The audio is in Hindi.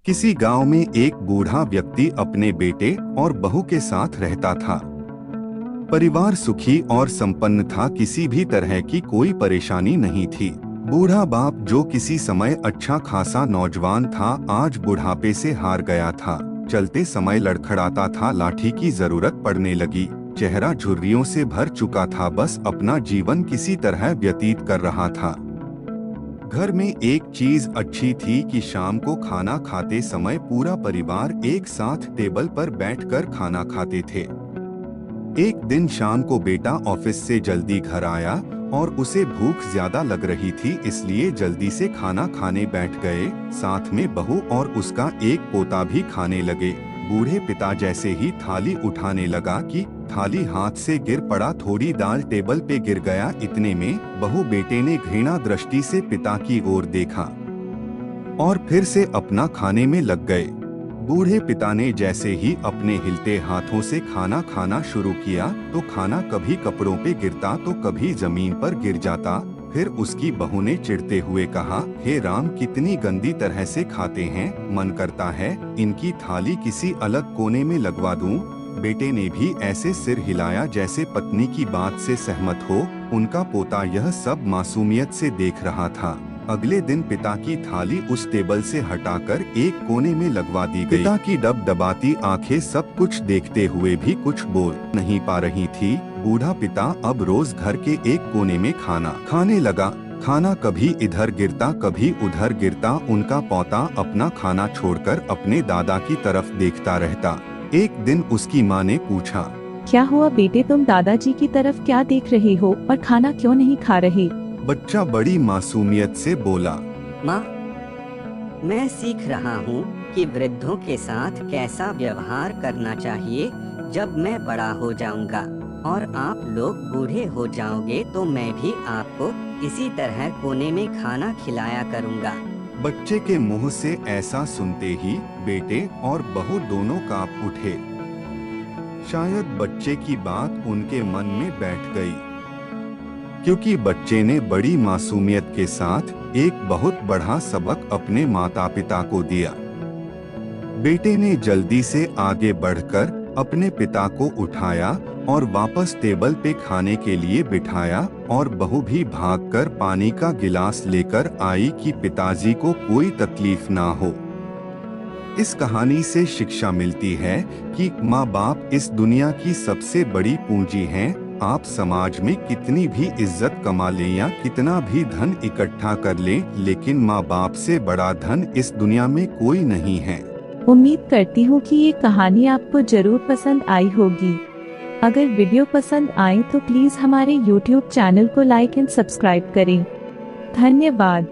किसी गांव में एक बूढ़ा व्यक्ति अपने बेटे और बहू के साथ रहता था। परिवार सुखी और संपन्न था, किसी भी तरह की कोई परेशानी नहीं थी। बूढ़ा बाप, जो किसी समय अच्छा खासा नौजवान था, आज बुढ़ापे से हार गया था। चलते समय लड़खड़ाता था, लाठी की जरूरत पड़ने लगी। चेहरा झुर्रियों से भर चुका था, बस अपना जीवन किसी तरह व्यतीत कर रहा था। घर में एक चीज अच्छी थी कि शाम को खाना खाते समय पूरा परिवार एक साथ टेबल पर बैठकर खाना खाते थे। एक दिन शाम को बेटा ऑफिस से जल्दी घर आया और उसे भूख ज्यादा लग रही थी, इसलिए जल्दी से खाना खाने बैठ गए। साथ में बहू और उसका एक पोता भी खाने लगे। बूढ़े पिता जैसे ही थाली उठाने लगा कि थाली हाथ से गिर पड़ा, थोड़ी दाल टेबल पे गिर गया। इतने में बहू बेटे ने घृणा दृष्टि से पिता की ओर देखा और फिर से अपना खाने में लग गए। बूढ़े पिता ने जैसे ही अपने हिलते हाथों से खाना खाना शुरू किया तो खाना कभी कपड़ों पे गिरता तो कभी जमीन पर गिर जाता। फिर उसकी बहू ने चिढ़ते हुए कहा, हे राम, कितनी गंदी तरह से खाते हैं, मन करता है इनकी थाली किसी अलग कोने में लगवा दूं। बेटे ने भी ऐसे सिर हिलाया जैसे पत्नी की बात से सहमत हो। उनका पोता यह सब मासूमियत से देख रहा था। अगले दिन पिता की थाली उस टेबल से हटाकर एक कोने में लगवा दी गई। पिता की डबडबाती आंखें सब कुछ देखते हुए भी कुछ बोल नहीं पा रही थी। बूढ़ा पिता अब रोज घर के एक कोने में खाना खाने लगा। खाना कभी इधर गिरता कभी उधर गिरता। उनका पोता अपना खाना छोड़कर अपने दादा की तरफ देखता रहता। एक दिन उसकी माँ ने पूछा, क्या हुआ बेटे, तुम दादाजी की तरफ क्या देख रहे हो और खाना क्यों नहीं खा रहे? बच्चा बड़ी मासूमियत से बोला, माँ, मैं सीख रहा हूँ कि वृद्धों के साथ कैसा व्यवहार करना चाहिए। जब मैं बड़ा हो जाऊंगा और आप लोग बूढ़े हो जाओगे तो मैं भी आपको इसी तरह कोने में खाना खिलाया करूँगा। बच्चे के मुंह से ऐसा सुनते ही बेटे और बहू दोनों कांप उठे। शायद बच्चे की बात उनके मन में बैठ गई, क्योंकि बच्चे ने बड़ी मासूमियत के साथ एक बहुत बड़ा सबक अपने माता पिता को दिया। बेटे ने जल्दी से आगे बढ़कर अपने पिता को उठाया और वापस टेबल पे खाने के लिए बिठाया और बहू भी भागकर पानी का गिलास लेकर आई कि पिताजी को कोई तकलीफ ना हो। इस कहानी से शिक्षा मिलती है कि माँ बाप इस दुनिया की सबसे बड़ी पूंजी हैं। आप समाज में कितनी भी इज्जत कमा लें या कितना भी धन इकट्ठा कर लें, लेकिन माँ बाप से बड़ा धन इस दुनिया में कोई नहीं है। उम्मीद करती हूँ कि ये कहानी आपको जरूर पसंद आई होगी। अगर वीडियो पसंद आए तो प्लीज हमारे YouTube चैनल को लाइक एंड सब्सक्राइब करें। धन्यवाद।